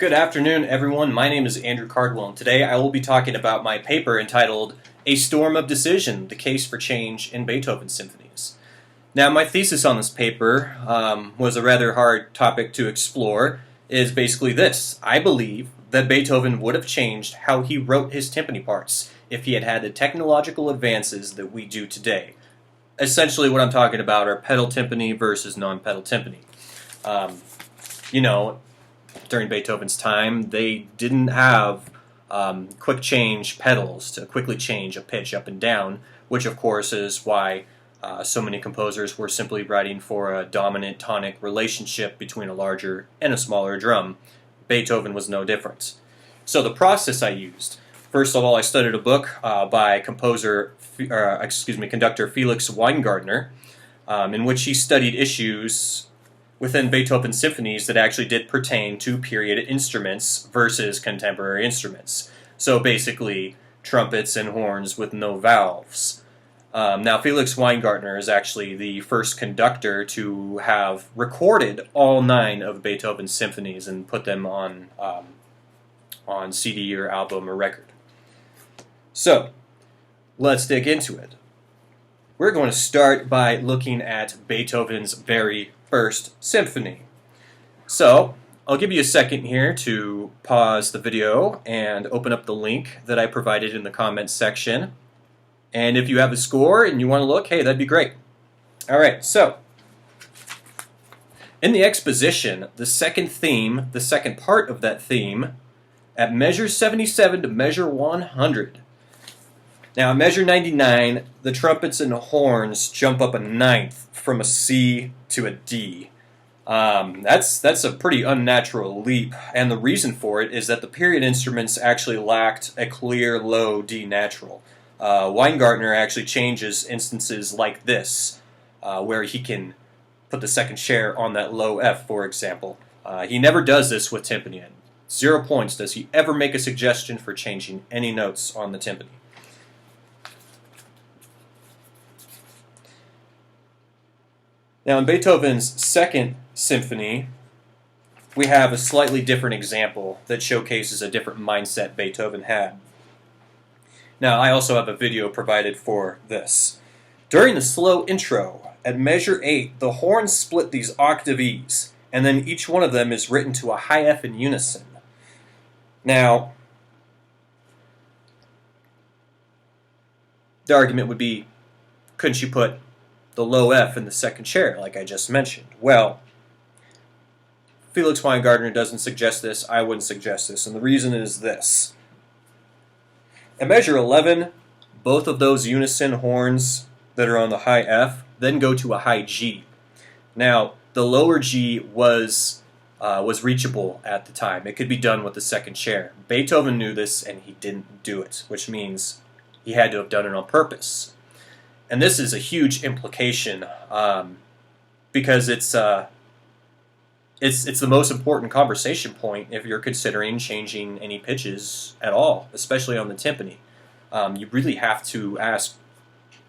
Good afternoon, everyone. My name is Andrew Cardwell, and today I will be talking about my paper entitled A Storm of Decision, The Case for Change in Beethoven Symphonies. Now, my thesis on this paper was a rather hard topic to explore. It is basically this. I believe that Beethoven would have changed how he wrote his timpani parts if he had had the technological advances that we do today. Essentially, what I'm talking about are pedal timpani versus non-pedal timpani. During Beethoven's time, they didn't have quick change pedals to quickly change a pitch up and down, which of course is why so many composers were simply writing for a dominant tonic relationship between a larger and a smaller drum. Beethoven was no different. So the process I used, first of all, I studied a book by conductor Felix Weingartner, in which he studied issues within Beethoven's symphonies that actually did pertain to period instruments versus contemporary instruments. So basically, trumpets and horns with no valves. Now, Felix Weingartner is actually the first conductor to have recorded all 9 of Beethoven's symphonies and put them on CD or album or record. So, let's dig into it. We're going to start by looking at Beethoven's very first symphony. So, I'll give you a second here to pause the video and open up the link that I provided in the comments section. And if you have a score and you want to look, hey, that'd be great. Alright, so, in the exposition, the second theme, the second part of that theme, at measure 77 to measure 100. Now, at measure 99, the trumpets and horns jump up a ninth from a C to a D. That's a pretty unnatural leap, and the reason for it is that the period instruments actually lacked a clear low D natural. Weingartner actually changes instances like this, where he can put the second chair on that low F, for example. He never does this with timpani. 0 points does he ever make a suggestion for changing any notes on the timpani. Now, in Beethoven's second symphony, we have a slightly different example that showcases a different mindset Beethoven had. Now, I also have a video provided for this. During the slow intro, at measure 8, the horns split these octave E's, and then each one of them is written to a high F in unison. Now, the argument would be, couldn't you put the low F in the second chair, like I just mentioned? Well, Felix Weingartner doesn't suggest this. I wouldn't suggest this, and the reason is this. At measure 11, both of those unison horns that are on the high F then go to a high G. Now, the lower G was reachable at the time. It could be done with the second chair. Beethoven knew this, and he didn't do it, which means he had to have done it on purpose. And this is a huge implication because it's the most important conversation point if you're considering changing any pitches at all, especially on the timpani. You really have to ask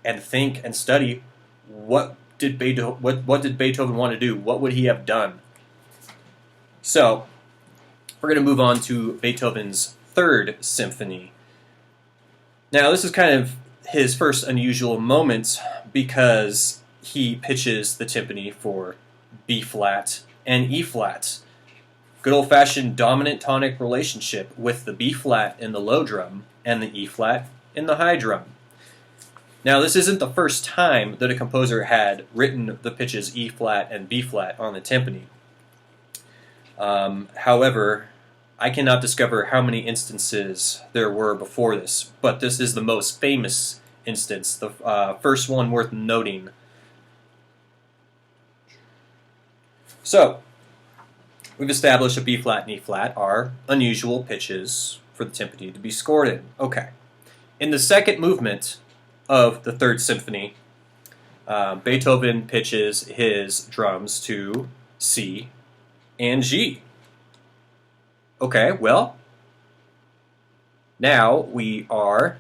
and think and study what did Beethoven want to do? What would he have done? So we're going to move on to Beethoven's third symphony. Now this is kind of his first unusual moment because he pitches the timpani for B flat and E flat. Good old-fashioned dominant tonic relationship with the B flat in the low drum and the E flat in the high drum. Now this isn't the first time that a composer had written the pitches E flat and B flat on the timpani. However, I cannot discover how many instances there were before this, but this is the most famous instance, the first one worth noting. So, we've established that B flat and E flat are unusual pitches for the timpani to be scored in. Okay. In the second movement of the third symphony, Beethoven pitches his drums to C and G. Okay, well, now we are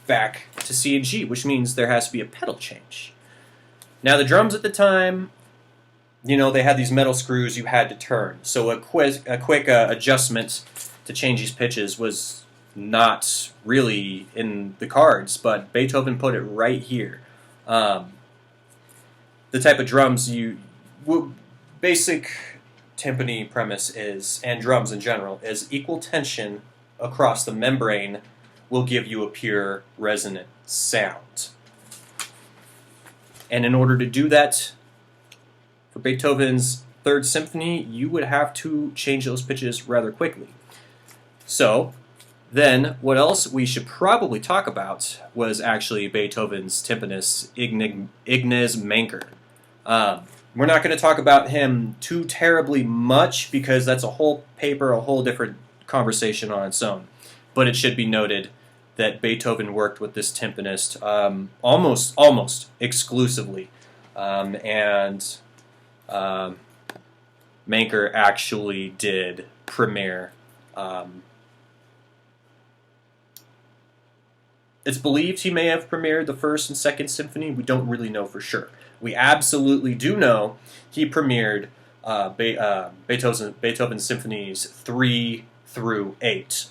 back to C and G, which means there has to be a pedal change. Now the drums at the time they had these metal screws you had to turn. So a quick adjustment to change these pitches was not really in the cards, but Beethoven put it right here. The type of drums basic timpani premise is, and drums in general, is equal tension across the membrane will give you a pure resonant sound. And in order to do that, for Beethoven's Third Symphony, you would have to change those pitches rather quickly. So, then, what else we should probably talk about was actually Beethoven's timpanist, Ignaz Manker. We're not going to talk about him too terribly much because that's a whole paper, a whole different conversation on its own. But it should be noted that Beethoven worked with this timpanist almost exclusively. And Manker actually did premiere. It's believed he may have premiered the First and Second Symphony. We don't really know for sure. We absolutely do know he premiered Beethoven's Symphonies 3 through 8.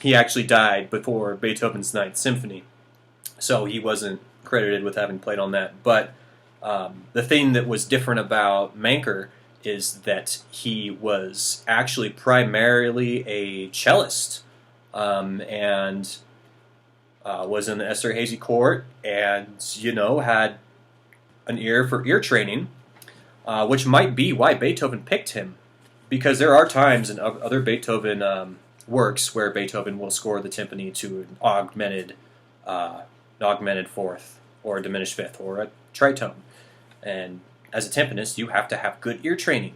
He actually died before Beethoven's Ninth Symphony, so he wasn't credited with having played on that. But the thing that was different about Manker is that he was actually primarily a cellist, and was in the Esterhazy court, and had an ear for ear training, which might be why Beethoven picked him, because there are times in other Beethoven works where Beethoven will score the timpani to an augmented fourth, or a diminished fifth, or a tritone. And as a timpanist, you have to have good ear training,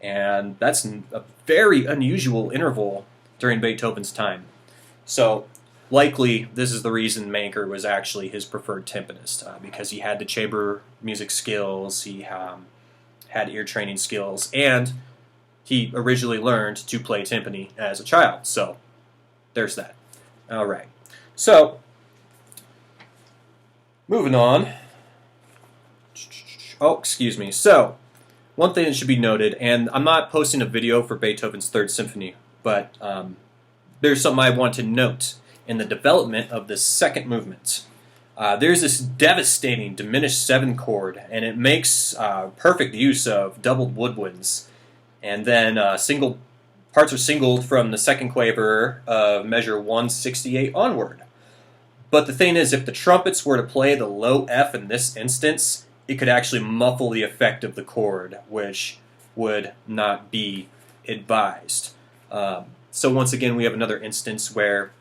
and that's a very unusual interval during Beethoven's time. So likely, this is the reason Manker was actually his preferred timpanist, because he had the chamber music skills, he had ear training skills, and he originally learned to play timpani as a child. So, there's that. All right. So, moving on. Oh, excuse me. So, one thing that should be noted, and I'm not posting a video for Beethoven's Third Symphony, but there's something I want to note in the development of the second movement. There's this devastating diminished seventh chord, and it makes perfect use of doubled woodwinds. And then parts are singled from the second quaver of measure 168 onward. But the thing is, if the trumpets were to play the low F in this instance, it could actually muffle the effect of the chord, which would not be advised. So once again, we have another instance where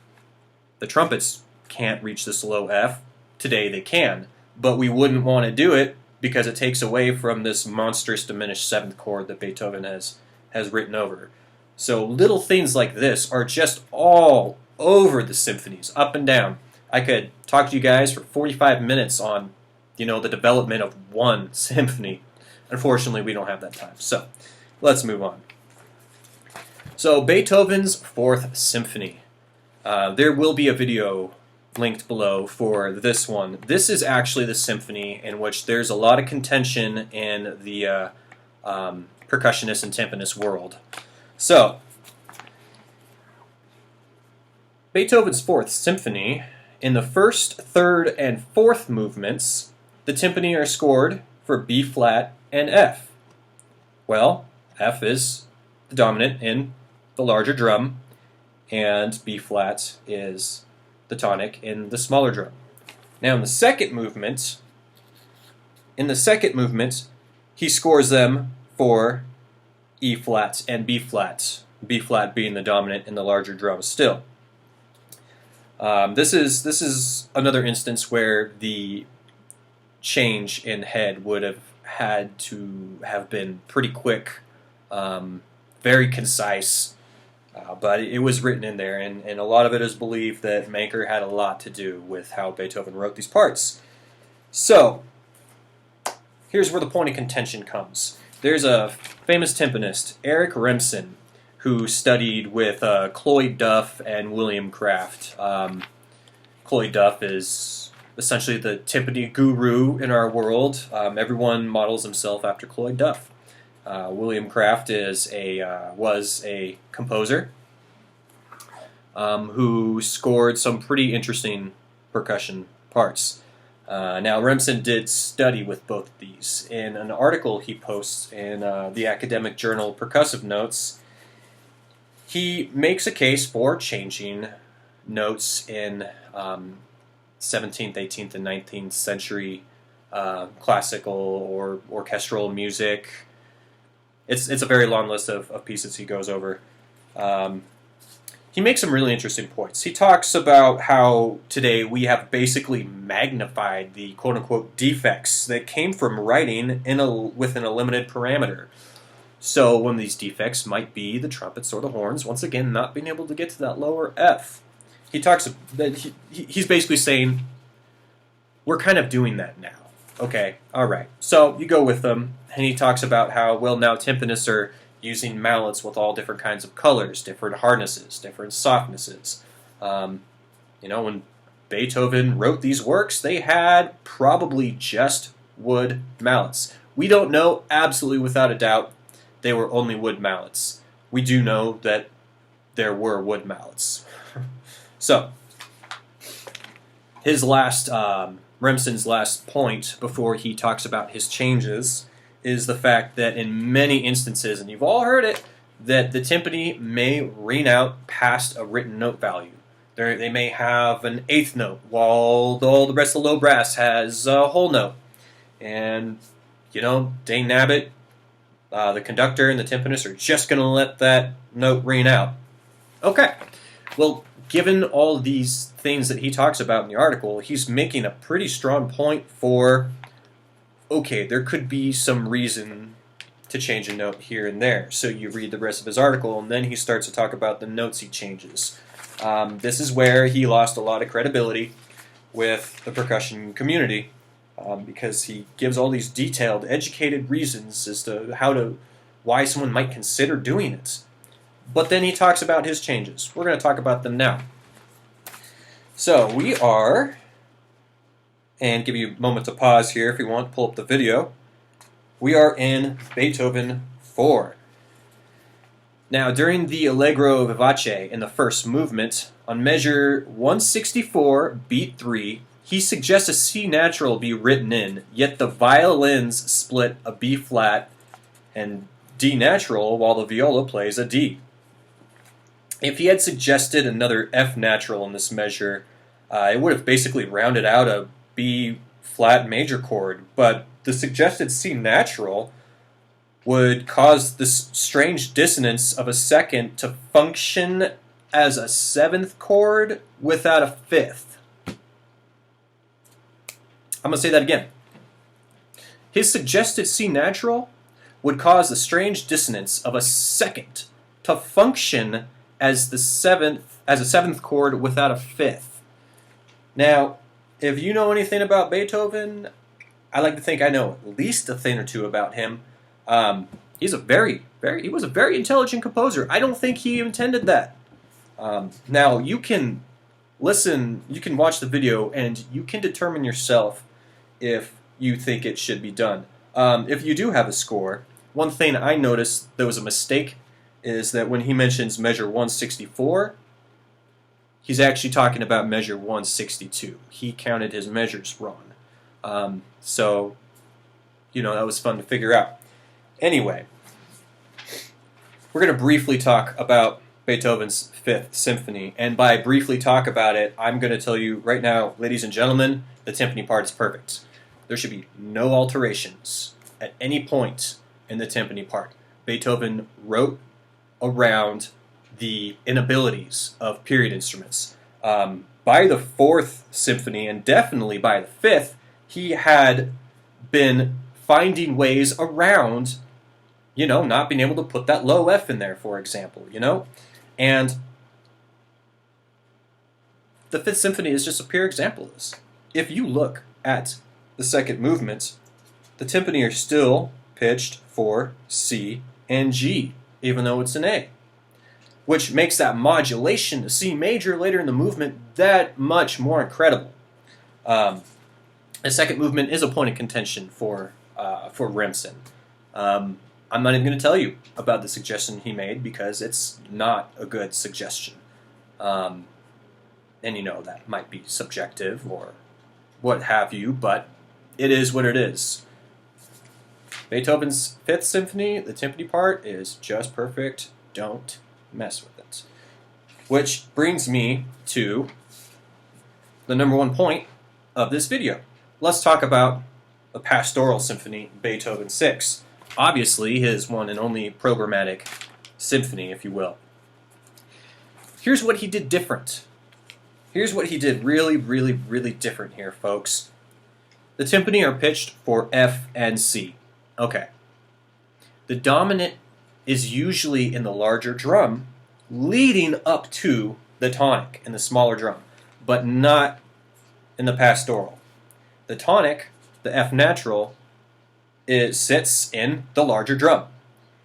the trumpets can't reach this low F. Today they can, but we wouldn't want to do it because it takes away from this monstrous diminished seventh chord that Beethoven has written over. So little things like this are just all over the symphonies, up and down. I could talk to you guys for 45 minutes on, the development of one symphony. Unfortunately, we don't have that time. So let's move on. So Beethoven's Fourth Symphony. There will be a video linked below for this one. This is actually the symphony in which there's a lot of contention in the percussionist and timpanist world. So, Beethoven's Fourth Symphony, in the first, third, and fourth movements, the timpani are scored for B flat and F. Well, F is the dominant in the larger drum, and B flat is the tonic in the smaller drum. Now in the second movement, he scores them for E flat and B flat being the dominant in the larger drum still. This is another instance where the change in head would have had to have been pretty quick, very concise. But it was written in there, and a lot of it is believed that Manker had a lot to do with how Beethoven wrote these parts. So, here's where the point of contention comes. There's a famous timpanist, Eric Remsen, who studied with Cloyd Duff and William Kraft. Cloyd Duff is essentially the timpani guru in our world. Everyone models himself after Cloyd Duff. William Kraft was a composer who scored some pretty interesting percussion parts. Now, Remsen did study with both of these. In an article he posts in the academic journal Percussive Notes, he makes a case for changing notes in 17th, 18th, and 19th century classical or orchestral music. It's a very long list of pieces he goes over. He makes some really interesting points. He talks about how today we have basically magnified the quote-unquote defects that came from writing within a limited parameter. So one of these defects might be the trumpets or the horns, once again, not being able to get to that lower F. He talks that he's basically saying, we're kind of doing that now. Okay, all right. So you go with them, and he talks about how, well, now timpanists are using mallets with all different kinds of colors, different hardnesses, different softnesses. When Beethoven wrote these works, they had probably just wood mallets. We don't know absolutely without a doubt they were only wood mallets. We do know that there were wood mallets. So, his Remsen's last point before he talks about his changes is the fact that in many instances, and you've all heard it, that the timpani may ring out past a written note value. They may have an eighth note, while all the rest of the low brass has a whole note. And, Dane Nabbit, the conductor and the timpanist are just going to let that note ring out. Okay, well, given all these things that he talks about in the article, he's making a pretty strong point for, okay, there could be some reason to change a note here and there. So you read the rest of his article, and then he starts to talk about the notes he changes. This is where he lost a lot of credibility with the percussion community, because he gives all these detailed, educated reasons as to why someone might consider doing it. But then he talks about his changes. We're going to talk about them now. So we are, and give you a moment to pause here if you want, pull up the video. We are in Beethoven 4. Now, during the Allegro vivace in the first movement, on measure 164, beat 3, he suggests a C natural be written in, yet the violins split a B flat and D natural while the viola plays a D. If he had suggested another F natural in this measure, it would have basically rounded out a B flat major chord, but the suggested C natural would cause this strange dissonance of a second to function as a seventh chord without a fifth. I'm going to say that again. His suggested C natural would cause the strange dissonance of a second to function as a seventh chord without a fifth. Now, if you know anything about Beethoven, I like to think I know at least a thing or two about him. He was a very intelligent composer. I don't think he intended that. Now, you can listen, you can watch the video, and you can determine yourself if you think it should be done. If you do have a score, one thing I noticed that was a mistake is that when he mentions measure 164, he's actually talking about measure 162. He counted his measures wrong. So, that was fun to figure out. Anyway, we're going to briefly talk about Beethoven's Fifth Symphony. And by briefly talk about it, I'm going to tell you right now, ladies and gentlemen, the timpani part is perfect. There should be no alterations at any point in the timpani part. Beethoven wrote around the inabilities of period instruments. By the Fourth Symphony, and definitely by the Fifth, he had been finding ways around, not being able to put that low F in there, for example, And the Fifth Symphony is just a pure example of this. If you look at the second movement, the timpani are still pitched for C and G, even though it's an A, which makes that modulation to C major later in the movement that much more incredible. The second movement is a point of contention for Remsen. I'm not even going to tell you about the suggestion he made because it's not a good suggestion. And you know that might be subjective or what have you, but it is what it is. Beethoven's Fifth Symphony, the timpani part, is just perfect. Don't mess with it. Which brings me to the number one point of this video. Let's talk about the Pastoral Symphony, Beethoven 6. Obviously, his one and only programmatic symphony, if you will. Here's what he did different. Here's what he did really, really, really different here, folks. The timpani are pitched for F and C. Okay. The dominant is usually in the larger drum, leading up to the tonic in the smaller drum, but not in the pastoral. The tonic, the F natural, it sits in the larger drum,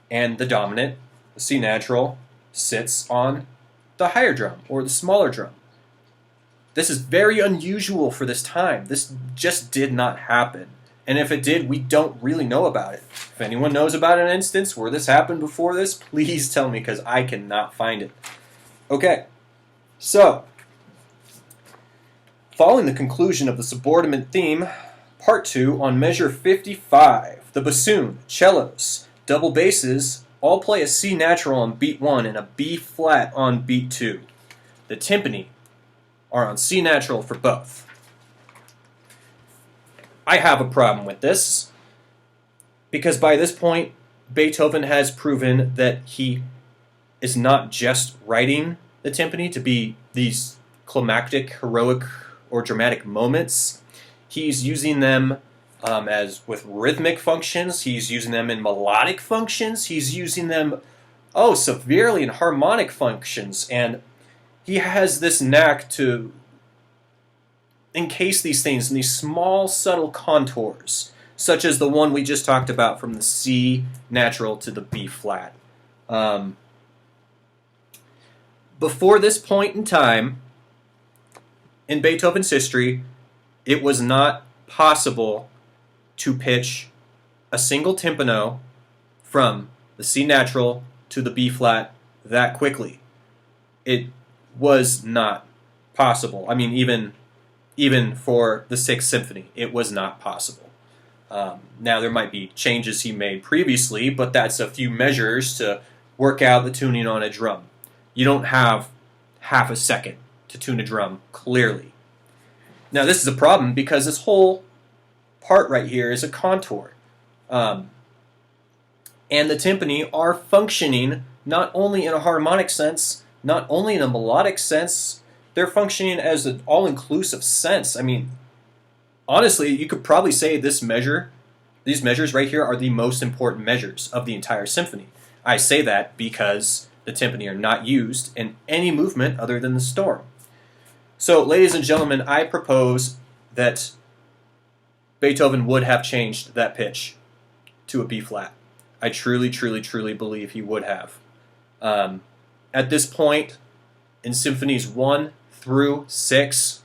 and the dominant, the C natural, sits on the higher drum or the smaller drum. This is very unusual for this time. This just did not happen. And if it did, we don't really know about it. If anyone knows about an instance where this happened before this, please tell me because I cannot find it. Okay, so following the conclusion of the subordinate theme, Part 2 on measure 55, the bassoon, cellos, double basses all play a C natural on beat 1 and a B flat on beat 2. The timpani are on C natural for both. I have a problem with this because by this point, Beethoven has proven that he is not just writing the timpani to be these climactic, heroic, or dramatic moments. He's using them as with rhythmic functions. He's using them in melodic functions. He's using them, severely in harmonic functions. And he has this knack to encase these things in these small, subtle contours, such as the one we just talked about from the C natural to the B flat. Before this point in time, in Beethoven's history, it was not possible to pitch a single timpano from the C natural to the B flat that quickly. It was not possible. I mean, even for the Sixth Symphony, it was not possible. Now, there might be changes he made previously, but that's a few measures to work out the tuning on a drum. You don't have half a second to tune a drum clearly. Now, this is a problem because this whole part right here is a contour. And the timpani are functioning not only in a harmonic sense, not only in a melodic sense, they're functioning as an all-inclusive sense. I mean, honestly, you could probably say these measures right here are the most important measures of the entire symphony. I say that because the timpani are not used in any movement other than the storm. So, ladies and gentlemen, I propose that Beethoven would have changed that pitch to a B flat. I truly, truly, truly believe he would have. At this point, in Symphonies 1 through 6,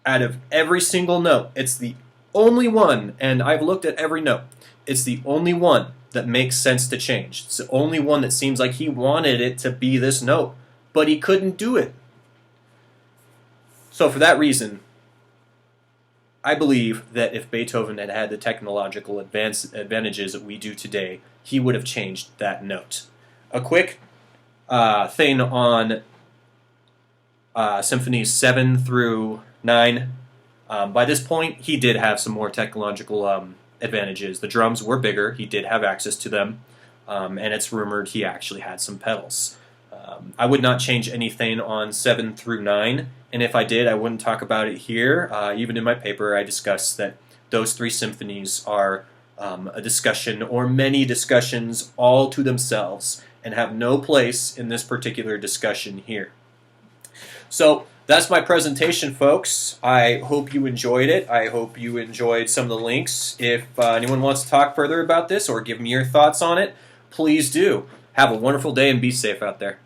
out of every single note, it's the only one, and I've looked at every note, it's the only one that makes sense to change. It's the only one that seems like he wanted it to be this note, but he couldn't do it. So for that reason, I believe that if Beethoven had had the technological advantages that we do today, he would have changed that note. A quick thing on Symphonies 7 through 9. By this point, he did have some more technological advantages. The drums were bigger. He did have access to them. And it's rumored he actually had some pedals. I would not change anything on 7 through 9. And if I did, I wouldn't talk about it here. Even in my paper, I discussed that those three symphonies are a discussion or many discussions all to themselves and have no place in this particular discussion here. So that's my presentation, folks. I hope you enjoyed it. I hope you enjoyed some of the links. If anyone wants to talk further about this or give me your thoughts on it, please do. Have a wonderful day and be safe out there.